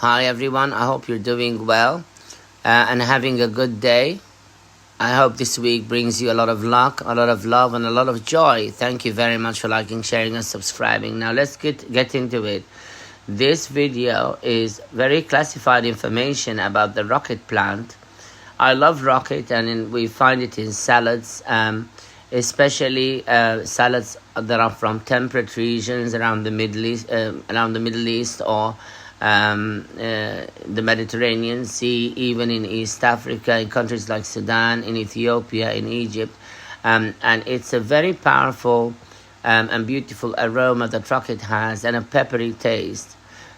Hi everyone, I hope you're doing well and having a good day. I hope this week brings you a lot of luck, a lot of love, and a lot of joy. Thank you very much for liking, sharing, and subscribing. Now let's get into it. This video is very classified information about the rocket plant. I love rocket, and we find it in salads, especially salads that are from temperate regions around the Middle East, or the Mediterranean Sea, even in East Africa, in countries like Sudan, in Ethiopia, in Egypt. And it's a very powerful and beautiful aroma that rocket has, and a peppery taste.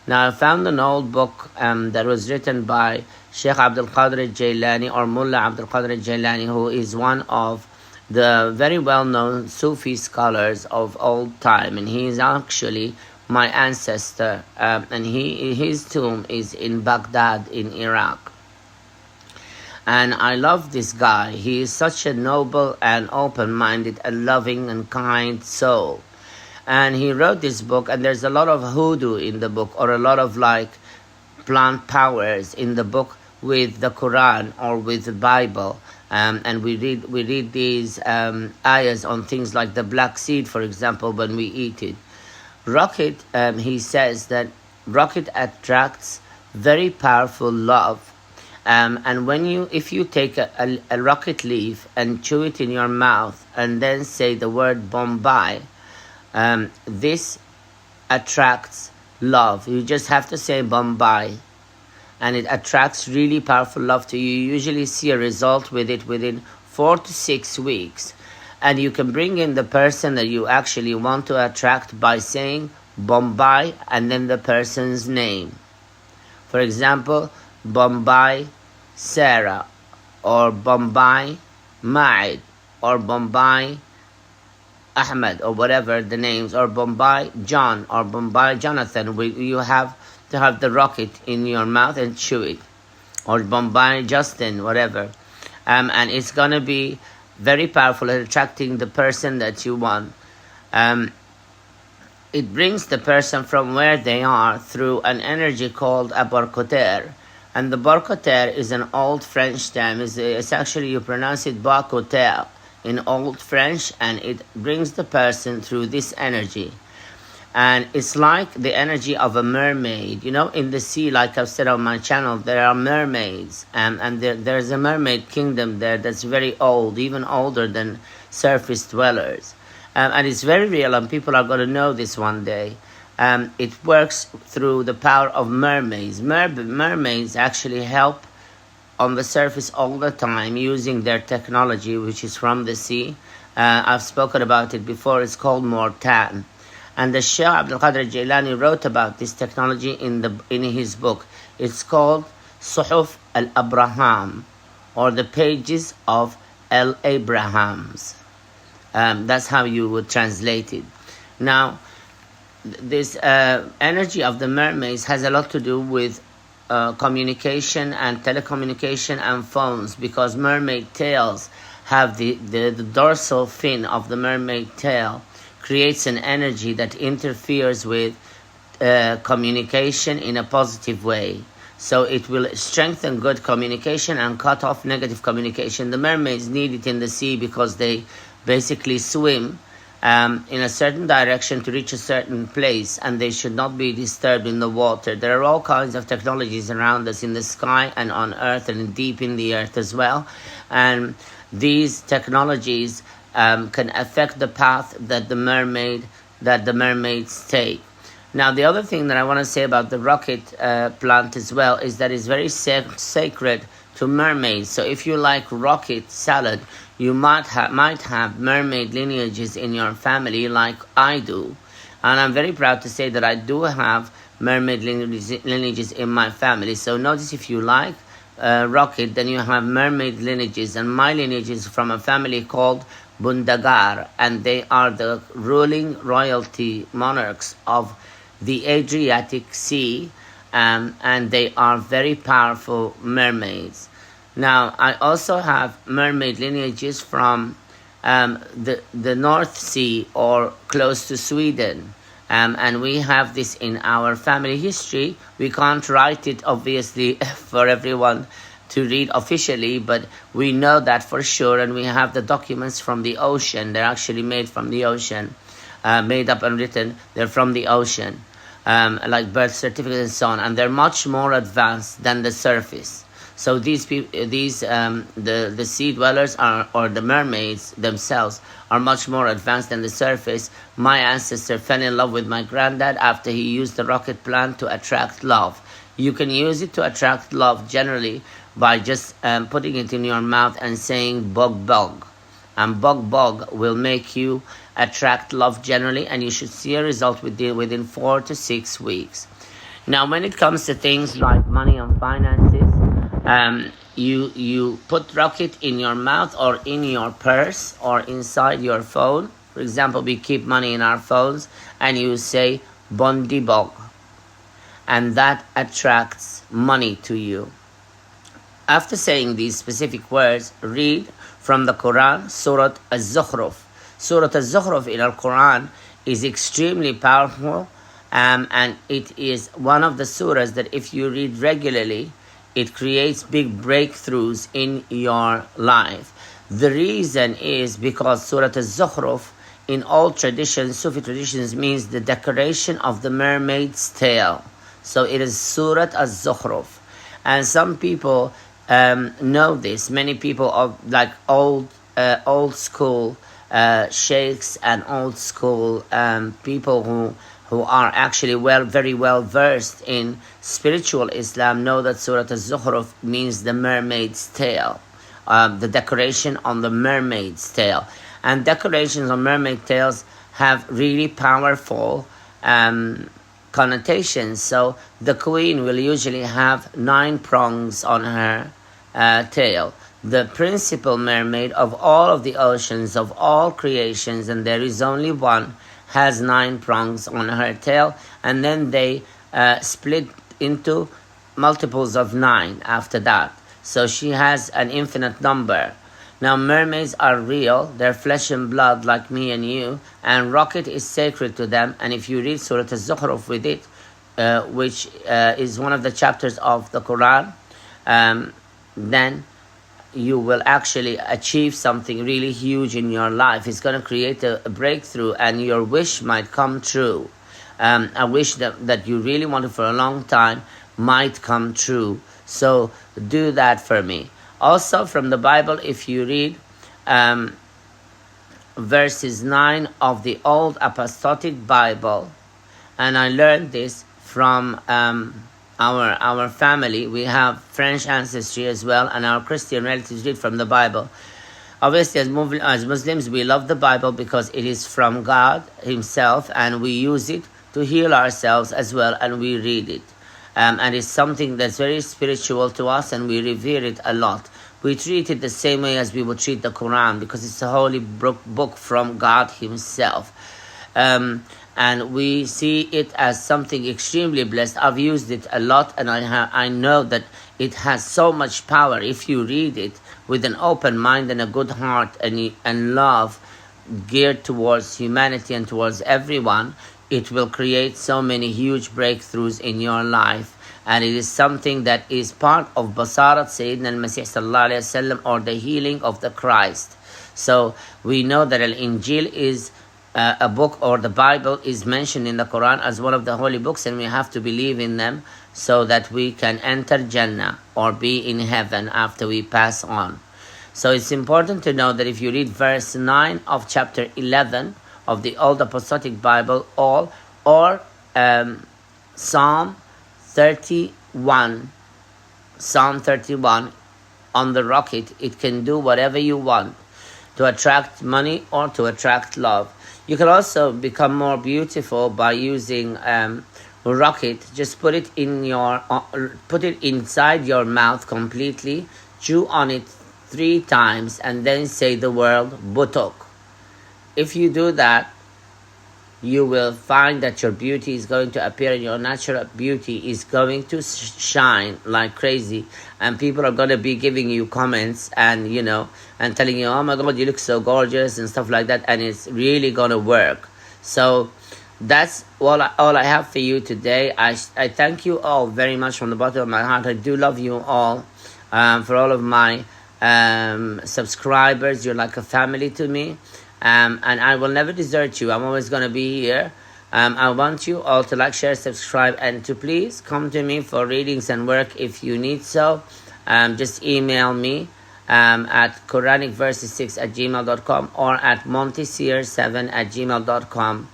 Now, I found an old book that was written by Sheikh Abdul Qadir Jailani, or Mullah Abdul Qadir Jailani, who is one of the very well-known Sufi scholars of old time, and he is actually my ancestor, and his tomb is in Baghdad in Iraq. And I love this guy. He is such a noble and open-minded and loving and kind soul. And he wrote this book, and there's a lot of hoodoo in the book, or a lot of plant powers in the book with the Quran or with the Bible. And we read these ayahs on things like the black seed, for example, when we eat it. Rocket, he says that rocket attracts very powerful love, and if you take a rocket leaf and chew it in your mouth and then say the word Bombay, this attracts love. You just have to say Bombay, and it attracts really powerful love to you. You usually see a result with it within 4 to 6 weeks. And you can bring in the person that you actually want to attract by saying Bombay and then the person's name. For example, Bombay Sarah, or Bombay Maid, or Bombay Ahmed, or whatever the names, or Bombay John, or Bombay Jonathan. You have to have the rocket in your mouth and chew it, or Bombay Justin, whatever. And it's going to be very powerful at attracting the person that you want. It brings the person from where they are through an energy called a barcoter. And the barcoter is an old French term. It's actually, you pronounce it barcoter in old French, and it brings the person through this energy. And it's like the energy of a mermaid. You know, in the sea, like I've said on my channel, there are mermaids. And there's a mermaid kingdom there that's very old, even older than surface dwellers. And it's very real, and people are going to know this one day. It works through the power of mermaids. Mermaids actually help on the surface all the time using their technology, which is from the sea. I've spoken about it before. It's called Mortan. And the Sheikh Abdul Qadir Jailani wrote about this technology in his book. It's called Suhuf al-Abraham, or the pages of Al-Abrahams. That's how you would translate it. Now, this energy of the mermaids has a lot to do with communication and telecommunication and phones, because mermaid tails have the dorsal fin of the mermaid tail creates an energy that interferes with communication in a positive way. So it will strengthen good communication and cut off negative communication. The mermaids need it in the sea because they basically swim in a certain direction to reach a certain place, and they should not be disturbed in the water. There are all kinds of technologies around us in the sky and on earth and deep in the earth as well. And these technologies can affect the path that the mermaids take. Now, the other thing that I want to say about the rocket plant as well is that it's very sacred to mermaids. So if you like rocket salad, you might have mermaid lineages in your family, like I do. And I'm very proud to say that I do have mermaid lineages in my family. So notice, if you like rocket, then you have mermaid lineages. And my lineage is from a family called Bundagar, and they are the ruling royalty monarchs of the Adriatic Sea, and they are very powerful mermaids. Now, I also have mermaid lineages from the North Sea, or close to Sweden. And we have this in our family history. We can't write it, obviously, for everyone to read officially, but we know that for sure, and we have the documents from the ocean. They're actually made from the ocean, made up and written. They're from the ocean, like birth certificates and so on, and they're much more advanced than the surface. So these people, the sea dwellers are, or the mermaids themselves, are much more advanced than the surface. My ancestor fell in love with my granddad after he used the rocket plant to attract love. You can use it to attract love generally by just putting it in your mouth and saying bug bug. And bug bug will make you attract love generally, and you should see a result within 4 to 6 weeks. Now, when it comes to things like money and finances, you put rocket in your mouth or in your purse or inside your phone. For example, we keep money in our phones, and you say bondi bog, and that attracts money to you. After saying these specific words, read from the Quran, Surah Az-Zukhruf. Surah Az-Zukhruf in Al Quran is extremely powerful, and it is one of the surahs that if you read regularly, it creates big breakthroughs in your life. The reason is because Surah Az-Zukhruf in all traditions, Sufi traditions, means the decoration of the mermaid's tail. So it is Surah Az-Zukhruf. And some people know this. Many people are like old school sheikhs and old school people who are actually very well versed in spiritual Islam know that Surah Az-Zukhruf means the mermaid's tail, the decoration on the mermaid's tail. And decorations on mermaid tails have really powerful connotations. So the queen will usually have 9 prongs on her tail. The principal mermaid of all of the oceans, of all creations, and there is only one, has 9 prongs on her tail, and then they split into multiples of 9 after that. So she has an infinite number. Now, mermaids are real. They're flesh and blood like me and you, and rocket is sacred to them. And if you read Surah Az-Zukhruf with it, which is one of the chapters of the Quran, then you will actually achieve something really huge in your life. It's going to create a breakthrough, and your wish might come true. A wish that you really wanted for a long time might come true. So do that for me. Also from the Bible, if you read verses 9 of the Old Apostolic Bible, and I learned this from our family. We have French ancestry as well, and our Christian relatives read from the Bible. Obviously, as Muslims, we love the Bible because it is from God Himself, and we use it to heal ourselves as well, and we read it. And it's something that's very spiritual to us, and we revere it a lot. We treat it the same way as we would treat the Quran, because it's a holy book from God Himself. And we see it as something extremely blessed. I've used it a lot, and I know that it has so much power. If you read it with an open mind and a good heart and love geared towards humanity and towards everyone, it will create so many huge breakthroughs in your life. And it is something that is part of Basarat Sayyidina al-Masih sallallahu alayhi wa sallam, or the healing of the Christ. So we know that Al-Injil is a book, or the Bible is mentioned in the Quran as one of the holy books, and we have to believe in them so that we can enter Jannah or be in heaven after we pass on. So it's important to know that if you read verse 9 of chapter 11 of the Old Apostolic Bible, or Psalm 31 on the rocket, it can do whatever you want to attract money or to attract love. You can also become more beautiful by using rocket. Just put it inside your mouth completely, chew on it 3 times, and then say the word butok. If you do that, you will find that your beauty is going to appear, and your natural beauty is going to shine like crazy, and people are going to be giving you comments and and telling you, oh my God, you look so gorgeous and stuff like that, and it's really going to work. So That's all I have for you today. I thank you all very much from the bottom of my heart. I do love you all. For all of my subscribers, you're like a family to me. And I will never desert you. I'm always going to be here. I want you all to like, share, subscribe, and to please come to me for readings and work if you need so. Just email me at Quranicverses6@gmail.com or at monteseer7@gmail.com.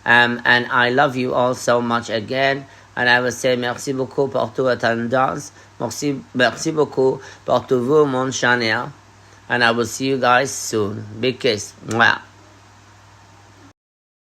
And I love you all so much again. And I will say merci beaucoup pour toute votre attendance. Merci beaucoup pour tout vous, mon channel. And I will see you guys soon. Big kiss. Mwah.